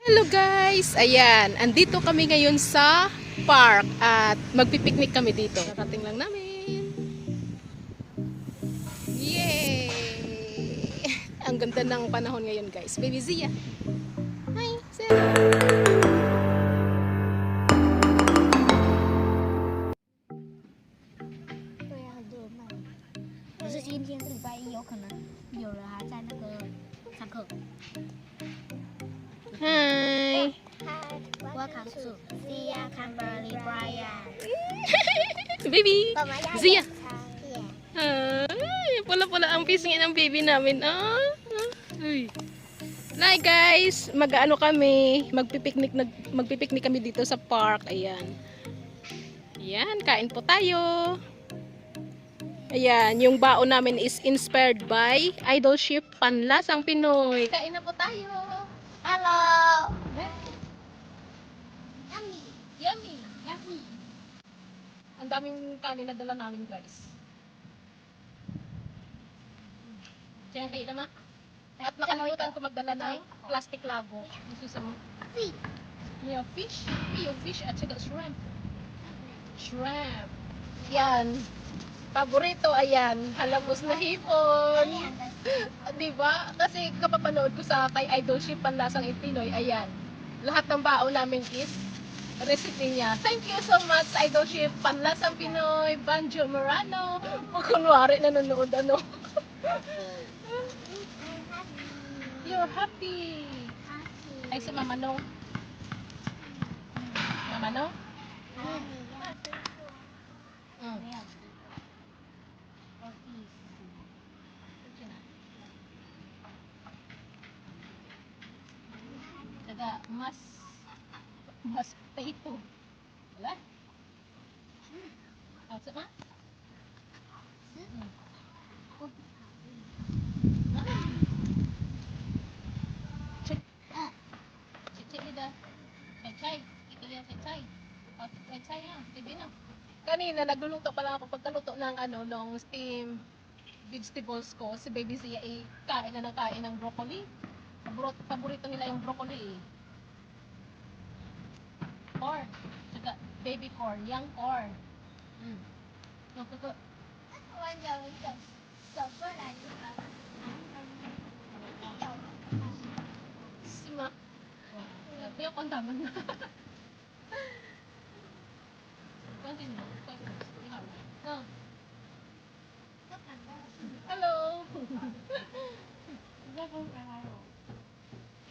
Hello guys! Ayan, andito kami ngayon sa park at magpipiknik kami dito. Narating lang namin. Yay! Ang ganda ng panahon ngayon guys. Baby Zia. Hi! Say hello! 对啊，很多人卖。可是今天是礼拜一，有可能有人还在那个上课。 Hi! Welcome to Sia Kimberly Brian. Baby! 我们要 Zia! 片。 Ay, pula-pula ang pisngin ng baby namin. Ah. Ay. Hi guys, mag-ano kami, magpipiknik kami dito sa park. Ayan. Ayan, kain po tayo. Ayan, yung baon namin is inspired by Idolship Panlasang Pinoy. Kain na po tayo. Hello. Yummy. Yummy. Ang daming kanin na dala namin guys. Diyan kayo naman. At nakalimutan ko magdala ng plastic lago. Gusto mo? May fish at saka shrimp. Shrimp. Yan. Paborito, ayan. Halabos na hipon. Diba? Kasi kapapanood ko sa kay Idolship Panlasang Pinoy, ayan. Lahat ng baon namin is recipe niya. Thank you so much, Idolship Panlasang Pinoy, Banjo Morano. Kunwari nanonood ano. You're happy. Ay, si Mama No. Mama No? Mm. Taga, mas potato. Wala? Asa ma? Check. Check nida. Chay. Ito yung chay. Chay na. Tibi na. Kanina, nagluluto pa lang ako pagkaluto ng ng steam vegetables ko. Si Baby Zia kain na ng kain ng broccoli. Paborito nila yung broccoli eh. Corn. Saka baby corn. Young corn. Sima. Kaya kung tama na. Continue. No. Hello.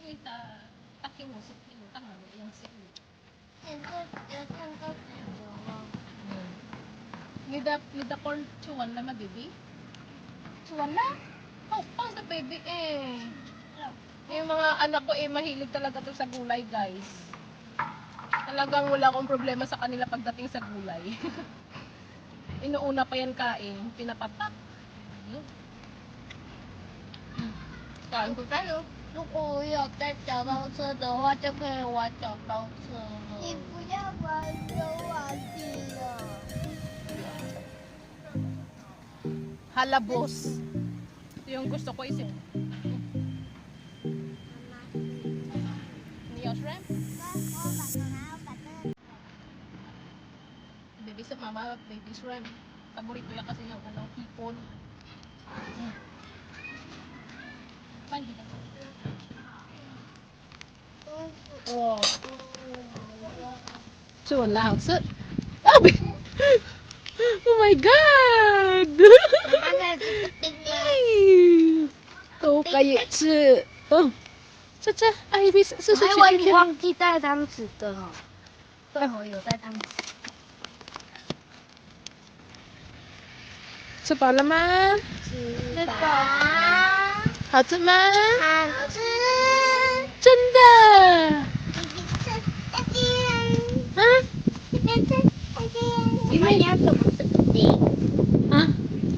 Ita, takimusip nila. Tama mo yung sipin. Nida corn chuwan na baby? Chuwan na? Oh, pang sa baby eh. Yung mga anak ko mahilig talaga to sa gulay guys. Talagang wala akong problema sa kanila pagdating sa gulay. Inuuna pa yan kain, pinapatak. Kain ko tayo. 如果我有带小刀车的话，就可以玩小刀车了。你不要玩游玩具了。 Halabos. Ito yung gusto ko isip. Niyo shrimp? Baby sa mama, baby shrimp. Paborito yan kasi yung hipon. Pandi ka. Oh. So, loud. So, oh, oh my God! 妈妈在这边吗？都可以吃。哦，这哎，是还以为你忘记带汤匙的哦。对，我有带汤匙。吃饱了吗？吃饱。好吃吗？好吃。真的？啊？你要怎么吃布丁？啊？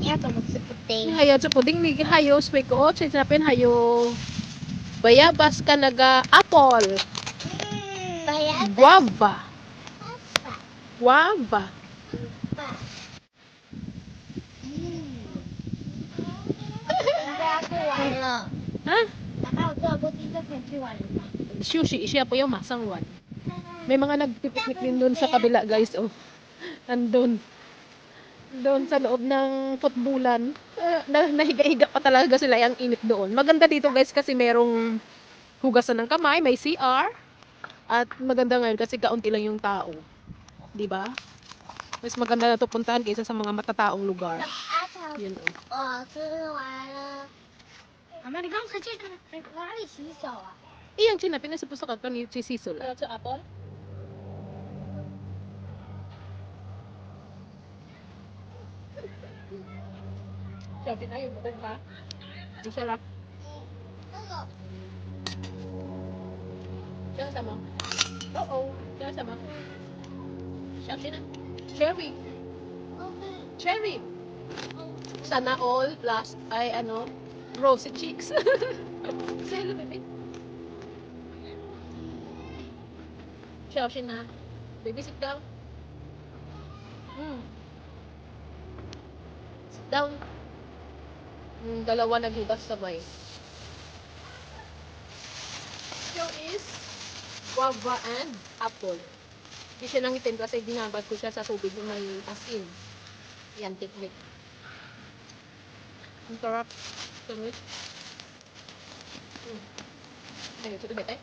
你要怎么吃布丁？ Hayo sa puding ni hayo sweet ko sa sapin hayo bayabas ka naga apple. Guava. Guava. 大家过完了。啊？妈妈，我做的布丁就可以吃完了吗？ Sushi, siya po yung masangwan. May mga nagpipiknik din doon sa kabila, guys. Oh, nandun. Doon sa loob ng footballan. Nahiga-higa pa talaga sila, yung init doon. Maganda dito, guys, kasi merong hugasan ng kamay, may CR. At maganda ngayon kasi kaunti lang yung tao. 'Di ba? Mas maganda na to puntahan kaysa sa mga matataong lugar. Yun, oh. 我吃完了。妈妈，你刚才去哪里洗手啊？ Iyang sinapin na sa pusok ako ni si Sisol. Sa apple? Sabi na yung bukong ka. Ang sarap. 那个 Diyan sama. Oo. Diyan sama. Sabi na. Cherry. Cherry. Sana all plus ay ano, rosy cheeks. Say hello, baby. Xiao na. Baby, sit down. Sit down. Dalawa naghugas sabay. Yung is guava and apple. Hindi siya nangitin kasi dinabad ko siya sa tubig na may asin. Yan, tiklik. Ang sarap. Sarap. Ayun, ito ulit eh.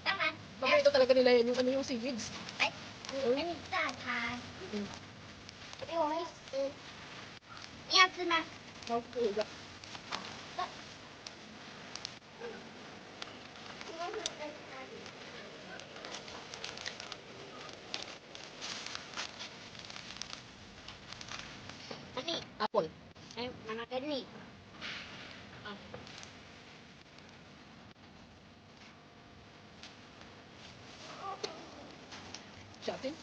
当然， Paborito talaga nila yan yung ano yung seaweeds. 给你炸开。给我们吃。你要吃吗？ Okay. Ini. Apple. Mana ini? Shopping.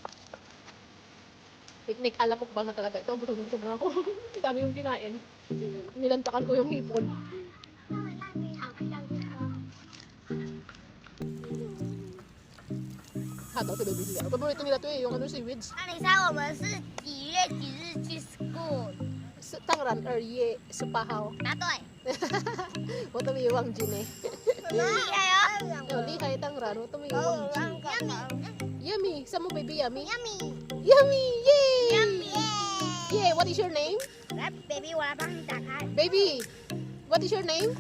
Picnic, alam mo ba na talaga ito? Busog na ako. Ang dami yung kinain. Nilantakan ko yung hipon. Hataw si baby siya. Paborito nila ito eh, yung ano seaweeds. 那你猜我们是几月几日去 school？ Tangran, ye, supahaw. 答对。 Wato may iwang jine. 厉害哦！ Oh, lihay tangran, wato may iwang jine. Yummy. Saan mo baby, yummy? Yummy。 Yummy! Yay! Yummy。 Yay! What is your name? 来，baby，我来帮你打开。 Baby! What is your name?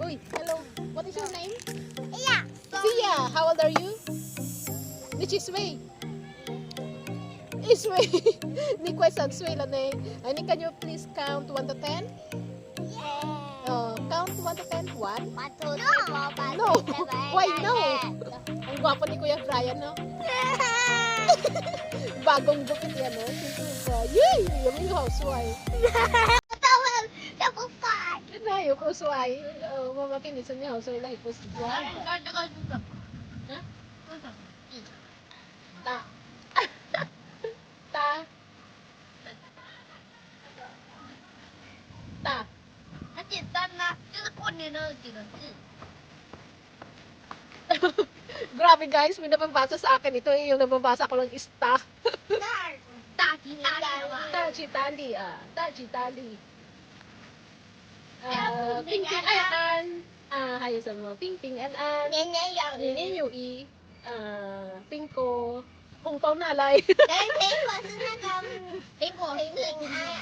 Uy, hello. What is your name? 哎呀， Sia! How old are you? Ni Chisway. Isway. Ni Kwaisan Sway lang eh. Ani, can you please count 1 to 10? Count 1 to 10. 1? 1, 2, 3, 4, 5, No. 6, 7, Why no? Ang gwapo ni Kuya Brian, no? Bagong gupit yan, no? Yay! Yung housewife. 这不快。 Na, yung housewife. Mamakinisan niya housewife like housewife. 这个是什么？ Ta. Ta. Ta. 很简单呐，就是过年的几个字。 Grabe guys, may napabasa sa akin. Ito eh, yung napabasa ko lang ista. 大吉大利嘛。 Tajitali, Tajitali. Ping Ping An An. Hayo sa mga Ping Ping An An. 年年有余。 Nini Yu I. Pingko. Hong Pao Nalay. 哎，苹果是那个苹果是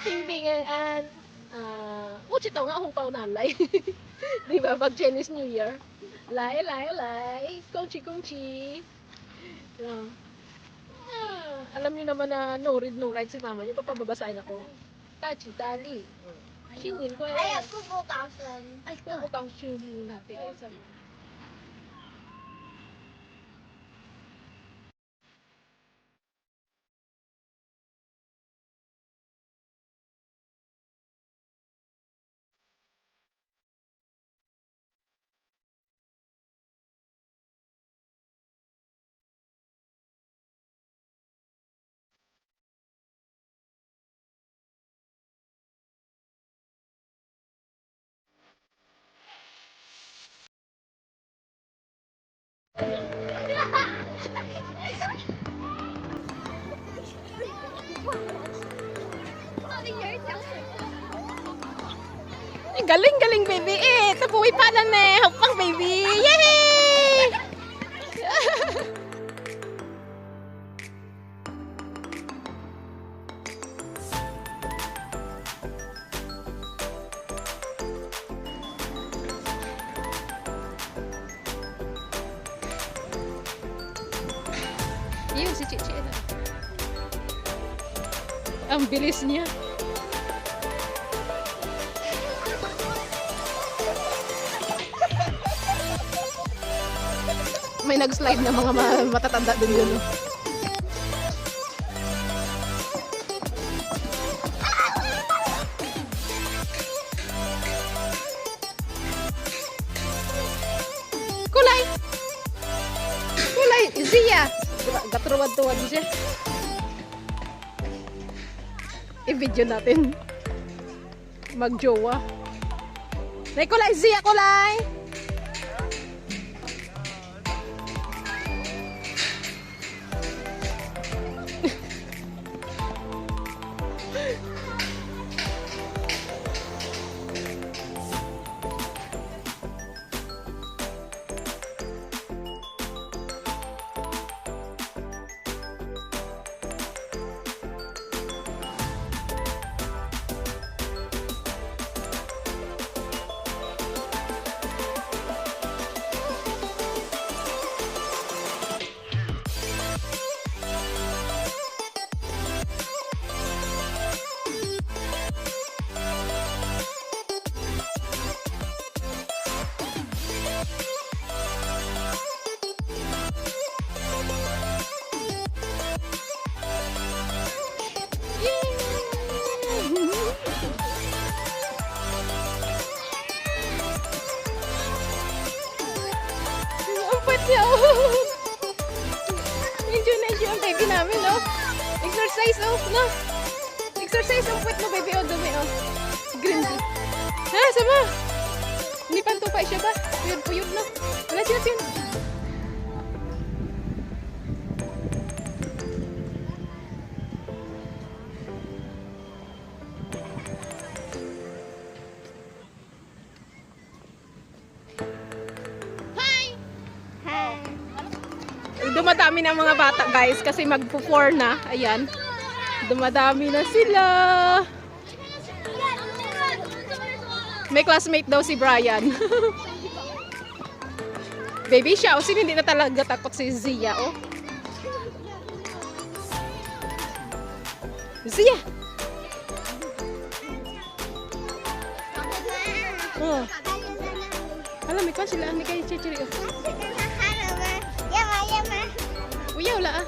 Ping Ping An An. Uchito nga Hong Pao Nalay. Di ba? Pag Chinese New Year. Lai, lai, lai. Kongchi, kongchi. Alam niyo naman na no read, no write si mama niyo. Papababasahin ako. Tajitali. Singin ko 还有 eh. 步步高升。 Ay, kung bukang singin natin. Ay, sabi. Galing, galing, baby. Tapuwi pa lang eh. Hapang, baby. Yay! Yun, si Chichi. Ang bilis niya. May nag-slide na mga matatanda din yun. Oh. Kulay! Kulay! Zia! Gaturuan-tuwan siya. I-video natin. Mag-jowa. May kulay! Zia! Kulay! Siya, oh. Enjoy ang baby namin, oh. Exercise, oh, no. Exercise ang puwet mo, baby, oh, dumi, oh. Green. Ha, sama. Hindi pantupay siya ba? Puyod, no. Wala siya, siya. Dumadami na mga bata, guys, kasi magpo-4 na. Ayan. Dumadami na sila. May classmate daw si Brian. Baby siya. O, sino hindi na talaga takot si Zia, oh. Zia! Oh. Alam, may kwan sila. Hindi kayo chichiri, oh. Uya, wala ah.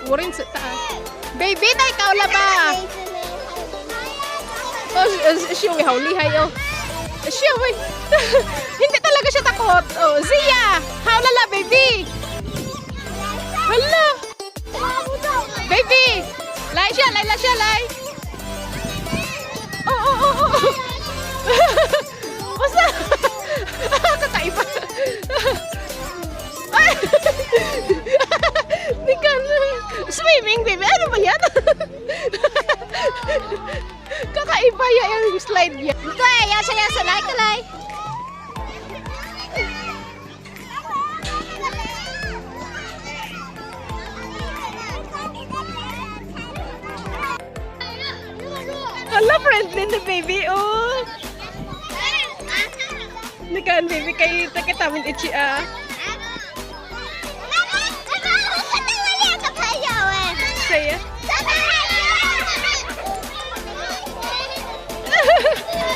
Wurin sa taas. Baby, na ikaw la ba? Oh, siya, hawlihay, oh. Siya, hindi talaga siya takot. Oh, Zia! Hawlala, baby! Hala! Baby! Lay siya, lay. Oh. Masa? Kakaiba. Di ka na. Swimming, baby. Ano ba yan? Kakaiba yung slide niya. Ito eh, yasa, kalay. Hala, friendly na baby, oh. Nikan, baby, kayo takitamin ichi, ah. Saya.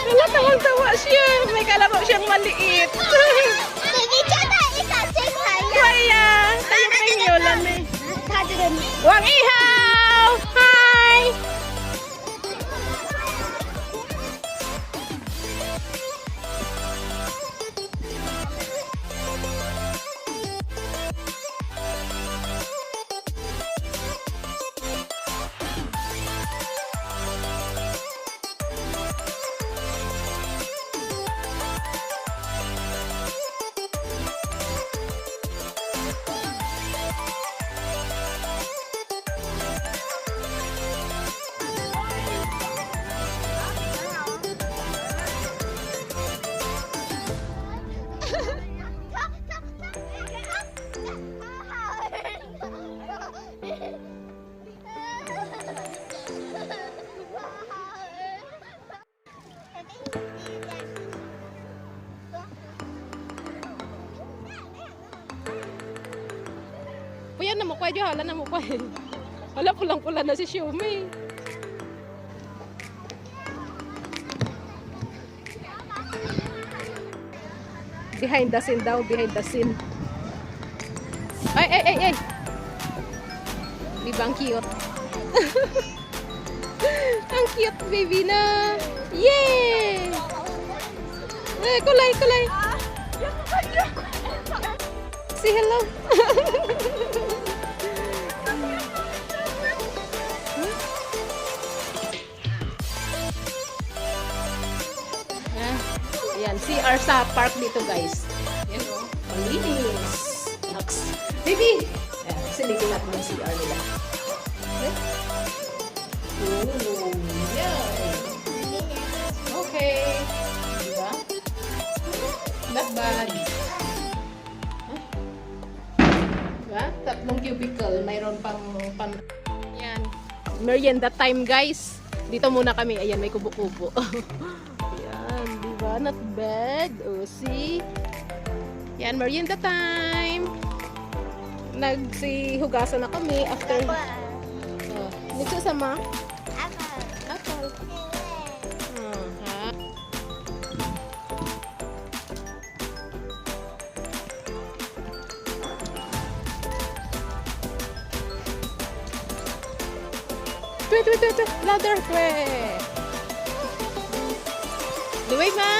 Wala, tawang-tawa siya. May kalaro siyang maliit. Kaya, tayo lan eh. Wang ihaw! Hi! Puyan na mo kwa, hala na mo kwa. Hala, pulang-pula na si Shumi. Behind the scene daw, behind the scene. Ay! Diba ang cute? Ang cute baby na. Yay! Kulay. Say hello. Ayan, CR sa park dito guys. Yan o. Malinis. Next. Baby! Ayan, silipin natin yung CR nila. Oh, yeah. Okay. Diba? Not bad. Diba? Tatlong cubicle. Mayroon pang yan. Merienda time guys. Dito muna kami. Ayan, may kubo-kubo. Ayan, diba? Not bad. Oh, see? Yan, merienda time. Nagsihugasan na kami after. Nagsusama? Apple. Ha? Wait. Louder. The way, ma?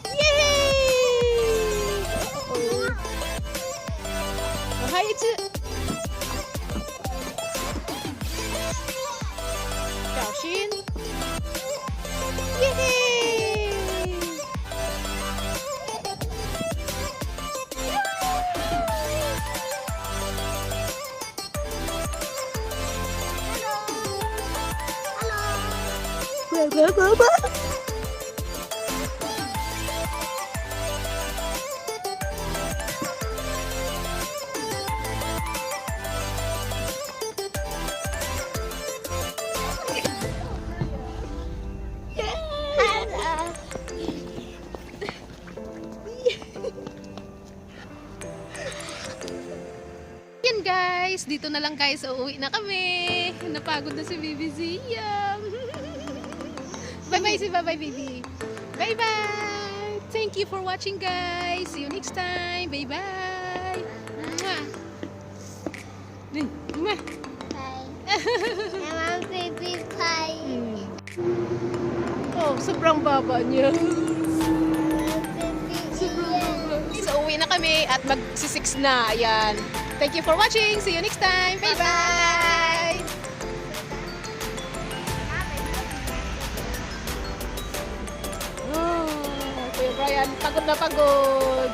Yay! Oh, hi, it's it. 小心！耶嘿！爸。Yan guys, dito na lang guys, uuwi na kami. Napagod na si Baby Zia. Bye-bye si bye-bye baby. Bye-bye. Thank you for watching guys. See you next time. Bye-bye. Mwah. Mwah. Naman baby pie. Oh, sobrang baba niya. Baby So, uwi na kami at mag-6 na. Ayan. Thank you for watching. See you next time. Bye-bye. Oh, Kuya Brian, pagod na pagod.